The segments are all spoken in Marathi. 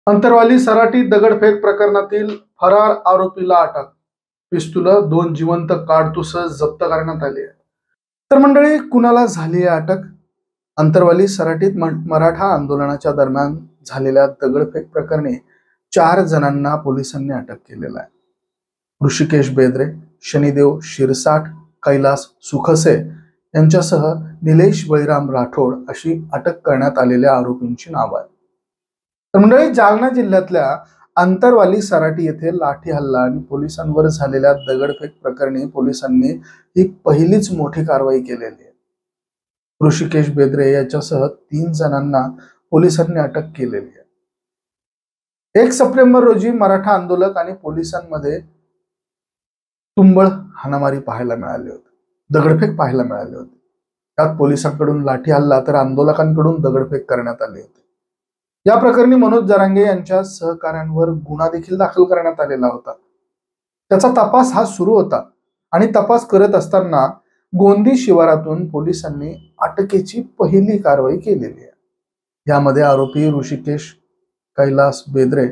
अंतरवाली सराटी दगडफेक प्रकरणातील फरार आरोपीला अटक. पिस्तूल 2 जिवंत काडतुस जप्त करण्यात आली आहे. तर मंडळी, कुणाला झाली आहे अटक? अंतरवाली सराटीत मराठा आंदोलनाच्या दरम्यान झालेल्या दगडफेक प्रकरणी 4 जणांना पोलिसांनी अटक केलेला आहे. ऋषिकेश बेद्रे, शनिदेव शिरसाट, कैलास सुखसे यांच्यासह निलेश बळीराम राठोड अशी अटक करण्यात आलेल्या आरोपींची नावं आहेत. तर मंडळी, जालना जिल्ह्यातल्या अंतरवाली सराटी येथे लाठी हल्ला आणि पोलिसांवर झालेल्या दगडफेक प्रकरणी पोलिसांनी ही पहिलीच मोठी कारवाई केलेली आहे. ऋषिकेश बेद्रे याच्यासह 3 जणांना पोलिसांनी अटक केलेली आहे. 1 सप्टेंबर रोजी मराठा आंदोलक आणि पोलिसांमध्ये तुंबळ हाणामारी पाहायला मिळाली होती. दगडफेक पाहायला मिळाली होती. त्यात पोलिसांकडून लाठी हल्ला तर आंदोलकांकडून दगडफेक करण्यात आली होती. या प्रकरणी मनोज जरांगे यांच्या सहकाऱ्यांवर गुन्हा देखील दाखल करण्यात आलेला होता. त्याचा तपास हा सुरू होता आणि तपास करत असताना गोंदी शिवारातून पोलिसांनी अटकेची पहिली कारवाई केलेली आहे. यामध्ये आरोपी ऋषिकेश कैलास बेद्रे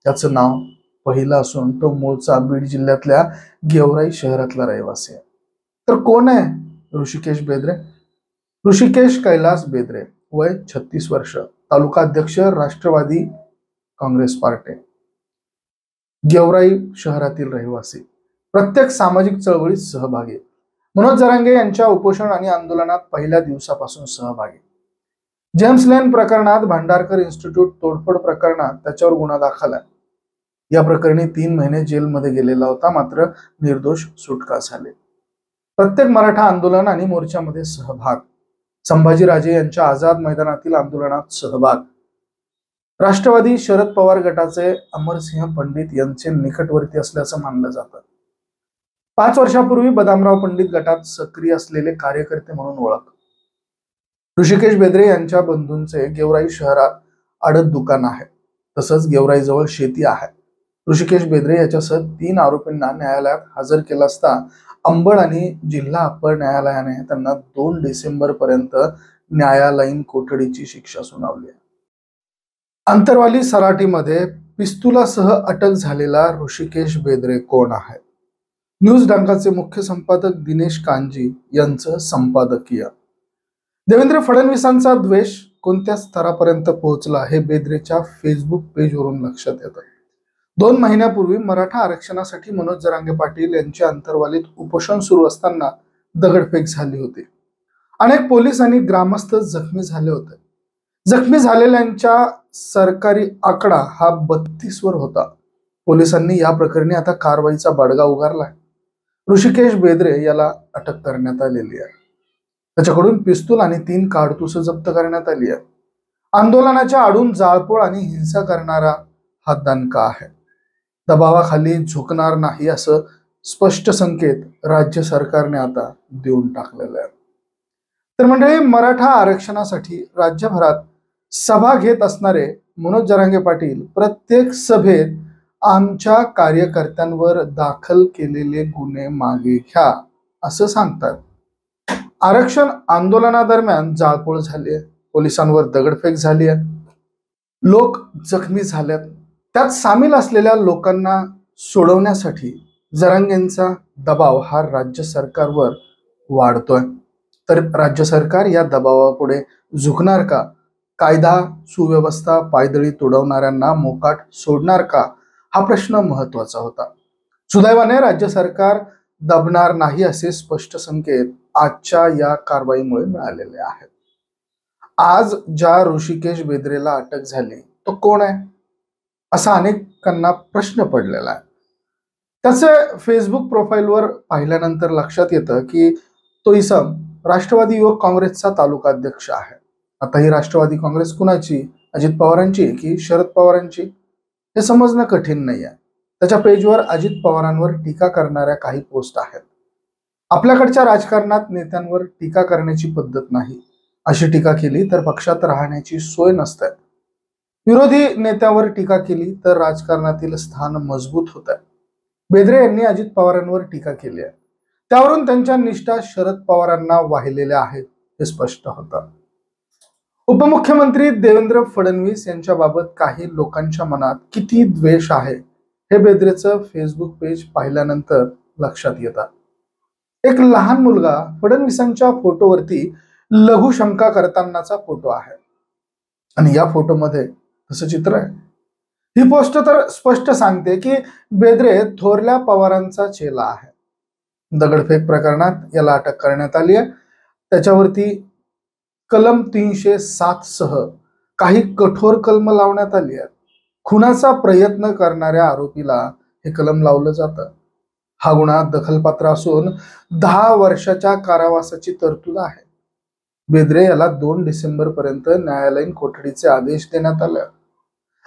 याचं नाव पहिलं असून तो मूळचा बीड जिल्ह्यातल्या गेवराई शहरातला रहिवासी आहे. तर कोण आहे ऋषिकेश बेद्रे? ऋषिकेश कैलास बेद्रे, वय 36 वर्ष, तालुका अध्यक्ष राष्ट्रवादी काँग्रेस पार्टी, गेवराई शहरातील रहिवासी, प्रत्येक सामाजिक चळवळीत सहभागी, मनोज जरांगे यांच्या उपोषण आणि आंदोलनात पहिल्या दिवसापासून सहभागी. जेम्स लेन प्रकरणात, भांडारकर इन्स्टिट्यूट तोडफोड प्रकरणात त्याच्यावर गुन्हा दाखल आहे. या प्रकरणी 3 महिने जेलमध्ये गेलेला होता, मात्र निर्दोष सुटका झाली. प्रत्येक मराठा आंदोलन आणि मोर्चामध्ये सहभाग, संभाजीराजे यांच्या आझाद मैदानातील आंदोलनात सहभाग, राष्ट्रवादी शरद पवार गटाचे अमरसिंह पंडित यांचे निकटवर्ती असल्याचं मानलं जातं. 5 वर्षापूर्वी बदामराव पंडित गटात सक्रिय असलेले कार्यकर्ते म्हणून ओळख. ऋषिकेश बेद्रे यांच्या बंधूंचे गेवराई शहरात आडत दुकान आहे, तसंच गेवराई जवळ शेती आहे. ऋषिकेश बेद्रे याच्यासह 3 आरोपींना न्यायालयात हजर केला असता अंबड आणि जिल्हा अप्पर न्यायालयाने त्यांना 2 डिसेंबर पर्यंत न्यायालयीन कोठडीची शिक्षा सुनावली आहे. अंतरवाली सराटीमध्ये पिस्तुलासह अटक झालेला ऋषिकेश बेद्रे कोण आहे? न्यूज डंकाचे मुख्य संपादक दिनेश कांजी यांचं संपादकीय. देवेंद्र फडणवीसांचा द्वेष कोणत्या स्तरापर्यंत पोहोचला हे बेद्रेच्या फेसबुक पेजवरून लक्षात येतं. 2 महिन्यापूर्वी मराठा आरक्षणासाठी मनोज जरांगे पाटील यांच्या अंतरवालीत उपोषण सुरू असताना दगडफेक झाली होती. अनेक पोलीस आणि ग्रामस्थ जखमी झाले होते. जखमी झालेल्यांच्या सरकारी आकडा हा 32 वर होता. पोलिसांनी या प्रकरणी आता कारवाईचा बडगा उगारलाय. ऋषिकेश बेद्रे याला अटक करण्यात आलेली आहे. त्याच्याकडून पिस्तूल आणि 3 काडतुस जप्त करण्यात आली आहे. आंदोलनाच्या आडून जाळपोळ आणि हिंसा करणारा हा दणका आहे. दबावाखाली झुकणार नाही असं स्पष्ट संकेत राज्य सरकारने आता देऊन टाकलेला आहे. तर मंडळी, मराठा आरक्षणासाठी राज्यभरात सभा घेत असणारे मनोज जरांगे पाटील प्रत्येक सभेत आमच्या कार्यकर्त्यांवर दाखल केलेले गुन्हे मागे घ्या असं सांगतात. आरक्षण आंदोलनादरम्यान जाळपोळ झाली आहे, पोलिसांवर दगडफेक झाली आहे, लोक जखमी झाल्यात. त्यात सामील असलेल्या लोकांना सोडवण्यासाठी जरांगेंचा दबाव हा राज्य सरकारवर वाढतोय. तर राज्य सरकार या दबावापुढे झुकणार का? कायदा सुव्यवस्था पायदळी तुडवणाऱ्यांना मोकाट सोडणार का? हा प्रश्न महत्वाचा होता. सुदैवाने राज्य सरकार दबणार नाही असे स्पष्ट संकेत आजच्या या कारवाईमुळे मिळालेले आहेत. आज ज्या ऋषिकेश बेद्रेला अटक झाली तो कोण आहे असा अनेकांना प्रश्न पडलेला आहे. त्याचे फेसबुक प्रोफाईलवर पाहिल्यानंतर लक्षात येतं की तो इसम राष्ट्रवादी युवक काँग्रेसचा तालुका अध्यक्ष आहे. आता ही राष्ट्रवादी काँग्रेस कुणाची? अजित पवारांची की शरद पवारांची? हे समजणं कठीण नाही आहे. त्याच्या पेजवर अजित पवारांवर टीका करणाऱ्या काही पोस्ट आहेत. आपल्याकडच्या राजकारणात नेत्यांवर टीका करण्याची पद्धत नाही. अशी टीका केली तर पक्षात राहण्याची सोय नसते. विरोधी नेत्यावर टीका केली तर राजकारणातील स्थान मजबूत होत आहे. बेद्रे यांनी अजित पवारांवर टीका केली आहे. त्यावरून त्यांच्या निष्ठा शरद पवारांना वाहिलेल्या आहेत हे स्पष्ट होतं. उपमुख्यमंत्री देवेंद्र फडणवीस यांच्याबाबत काही लोकांच्या मनात किती द्वेष आहे हे बेद्रेचं फेसबुक पेज पाहिल्यानंतर लक्षात येतात. एक लहान मुलगा फडणवीसांच्या फोटोवरती लघुशंका करतानाचा फोटो आहे आणि या फोटोमध्ये तसं चित्र आहे. ही पोस्ट तर स्पष्ट सांगते की बेद्रे थोरल्या पवारांचा चेला आहे. दगडफेक प्रकरणात याला अटक करण्यात आली आहे. त्याच्यावरती कलम 307 सह काही कठोर कलम लावण्यात आली आहेत. खुनाचा प्रयत्न करणाऱ्या आरोपीला हे कलम लावलं जातं. हा गुन्हा दखलपात्र असून 10 वर्षाच्या कारावासाची तरतूद आहे. बेद्रे याला 2 डिसेंबर पर्यंत न्यायालयीन कोठडीचे आदेश देण्यात आले.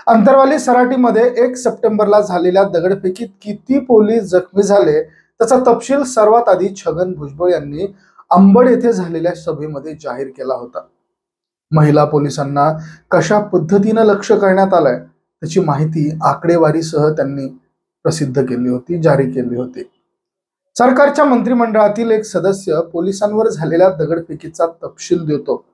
अंतरवाली सराटीमध्ये 1 सप्टेंबरला झालेल्या दगडफेकीत किती पोलीस जखमी झाले त्याचा तपशील सर्वात आधी छगन भुजबळ यांनी अंबड येथे झालेल्या सभेमध्ये जाहीर केला होता. महिला पोलिसांना कशा पद्धतीने लक्ष करण्यात आलंय त्याची माहिती आकडेवारीसह त्यांनी प्रसिद्ध केली होती, जारी केली होती. सरकारच्या मंत्रिमंडळातील एक सदस्य पोलिसांवर झालेल्या दगडफेकीचा तपशील देतो.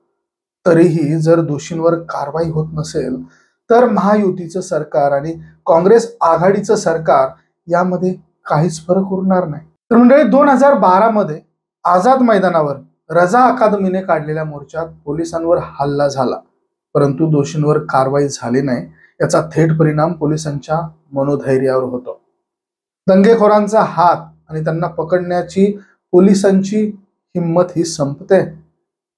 तरीही जर दोषींवर कारवाई होत नसेल तर महायुतीचं सरकार आणि काँग्रेस आघाडीचं सरकार यामध्ये काहीच फरक उरणार नाही. तर मंडळी 2012 मध्ये आझाद मैदानावर रजा अकादमीने काढलेल्या मोर्चात पोलिसांवर हल्ला झाला, परंतु दोषींवर कारवाई झाली नाही. याचा थेट परिणाम पोलिसांच्या मनोधैर्यावर होतो. दंगेखोरांचा हात आणि त्यांना पकडण्याची पोलिसांची हिंमत ही संपते.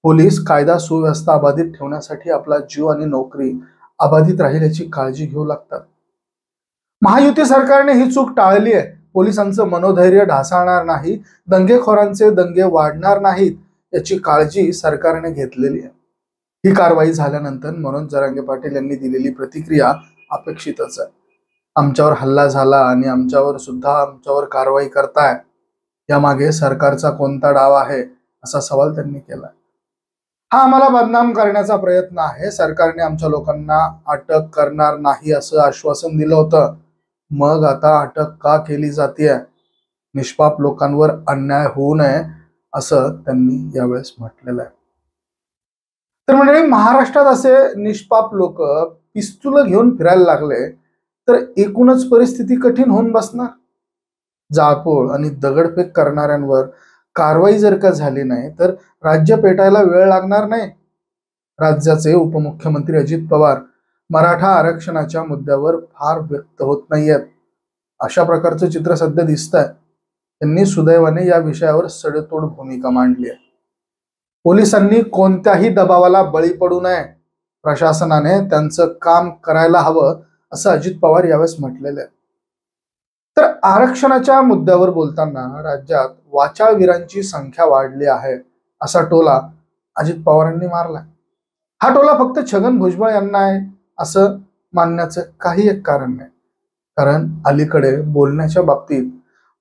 पोलीस कायदा सुव्यवस्था अबाधित ठेवण्यासाठी आपला जीव आणि नोकरी अबाधित राहील याची काळजी घेऊ लागतात. महायुती सरकारने ही चूक टाळली आहे. पोलिसांचं मनोधैर्य ढासळणार नाही, दंगेखोरांचे दंगे वाढणार नाहीत याची काळजी सरकारने घेतलेली आहे. ही कारवाई झाल्यानंतर मनोज जरांगे पाटील यांनी दिलेली प्रतिक्रिया अपेक्षितच आहे. आमच्यावर हल्ला झाला आणि आमच्यावर कारवाई करताय, यामागे सरकारचा कोणता डाव आहे असा सवाल त्यांनी केला. हा आम्हाला बदनाम करण्याचा प्रयत्न आहे. सरकारने आमच्या लोकांना अटक करणार नाही असं आश्वासन दिलं होतं, मग आता अटक का केली जाते? निष्पाप लोकांवर अन्याय होऊ नये असं त्यांनी यावेळेस म्हटलेलं आहे. तर म्हणजे महाराष्ट्रात असे निष्पाप लोक पिस्तूल घेऊन फिरायला लागले तर एकूणच परिस्थिती कठीण होऊन बसणार. जाळपोळ आणि दगडफेक करणाऱ्यांवर कारवाई जर का झाली नाही तर राज्य पेटायला वेळ लागणार नाही. राज्याचे उपमुख्यमंत्री अजित पवार मराठा आरक्षणाच्या मुद्द्यावर फार व्यक्त होत नाहीयेत. अशा प्रकारचं चित्र सध्या दिसतंय. त्यांनी सुदैवाने या विषयावर सडेतोड भूमिका मांडली आहे. पोलिसांनी कोणत्याही दबावाला बळी पडू नये, प्रशासनाने त्यांचं काम करायला हवं असं अजित पवार यावेळेस म्हटलेलं आहे. तर आरक्षणाच्या मुद्द्यावर बोलताना राज्यात वाचाळवीरांची संख्या वाढली आहे असा टोला अजित पवारांनी मारलाय. हा टोला फक्त छगन भुजबळ यांना आहे असं मानण्याचं काही एक कारण नाही. कारण अलीकडे बोलण्याच्या बाबतीत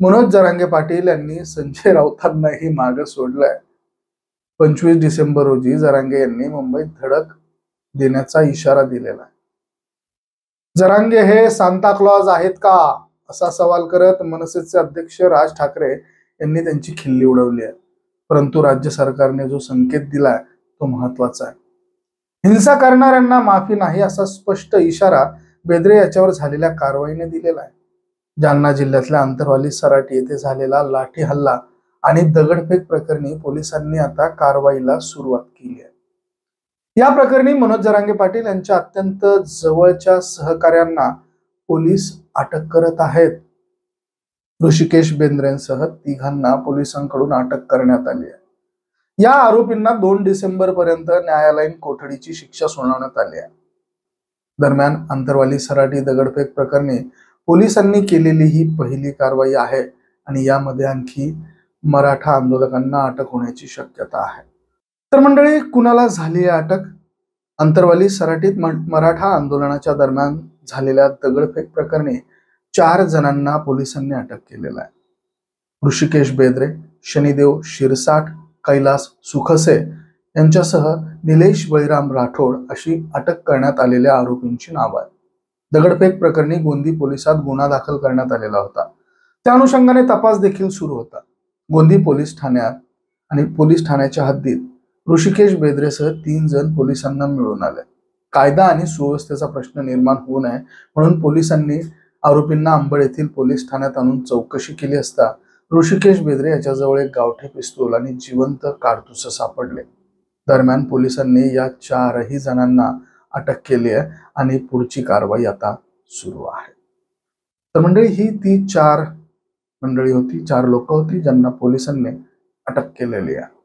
मनोज जरांगे पाटील यांनी संजय राऊतांनाही मागे सोडलंय. 25 डिसेंबर रोजी जरांगे यांनी मुंबईत धडक देण्याचा इशारा दिलेला आहे. जरांगे हे सांता क्लॉज आहेत का असा सवाल करत मनसेचे अध्यक्ष राज ठाकरे यांनी त्यांची खिल्ली उडवली आहे. परंतु राज्य सरकारने जो संकेत दिलाय तो महत्वाचा आहे. हिंसा करणाऱ्यांना माफी नाही असा स्पष्ट इशारा बेद्रे याच्यावर झालेल्या कारवाईने दिलेला आहे. जालना जिल्ह्यातल्या अंतरवाली सराटी येथे झालेला लाठी हल्ला आणि दगडफेक प्रकरणी पोलिसांनी आता कारवाईला सुरुवात केली आहे. या प्रकरणी मनोज जरांगे पाटील यांच्या अत्यंत जवळच्या सहकाऱ्यांना पोलीस अटक करत आहेत. ऋषिकेश बेंद्रेंसह 3घांना पोलिसांकडून अटक करण्यात आली आहे. या आरोपींना 2 डिसेंबर पर्यंत न्यायालयीन कोठडीची शिक्षा सुनावण्यात आली आहे. दरम्यान अंतरवाली सराटी दगडफेक प्रकरणी पोलिसांनी केलेली ही पहिली कारवाई आहे आणि यामध्ये आणखी मराठा आंदोलकांना अटक होण्याची शक्यता आहे. तर मंडळी, कुणाला झाली आहे अटक? अंतरवाली सराटीत मराठा आंदोलनाच्या दरम्यान झालेल्या दगडफेक प्रकरणी 4 जणांना पोलिसांनी अटक केलेला आहे. ऋषिकेश बेद्रे, शनिदेव शिरसाट, कैलास सुखसे यांच्यासह निलेश बळीराम राठोड अशी अटक करण्यात आलेल्या आरोपींची नाव आहेत. दगडफेक प्रकरणी गोंदी पोलिसात गुन्हा दाखल करण्यात आलेला होता. त्या अनुषंगाने तपास देखील सुरू होता. गोंदी पोलीस ठाण्यात आणि पोलीस ठाण्याच्या हद्दीत ऋषिकेश बेद्रेसह 3 जण पोलिसांना मिळून आले. कायदा आणि सुव्यवस्थेचा प्रश्न निर्माण होऊ नये म्हणून पोलिसांनी आरोपींना अंबड येथील पोलीस ठाण्यात आणून चौकशी केली असता ऋषिकेश बेद्रे याच्याजवळ एक गावठी पिस्तूल आणि जिवंत काडतुस सापडले. दरम्यान पोलिसांनी या 4ही जणांना अटक केली आहे आणि पुढची कारवाई आता सुरू आहे. तर मंडळी, ही ती 4 मंडळी होती, 4 लोक होती ज्यांना पोलिसांनी अटक केलेली आहे.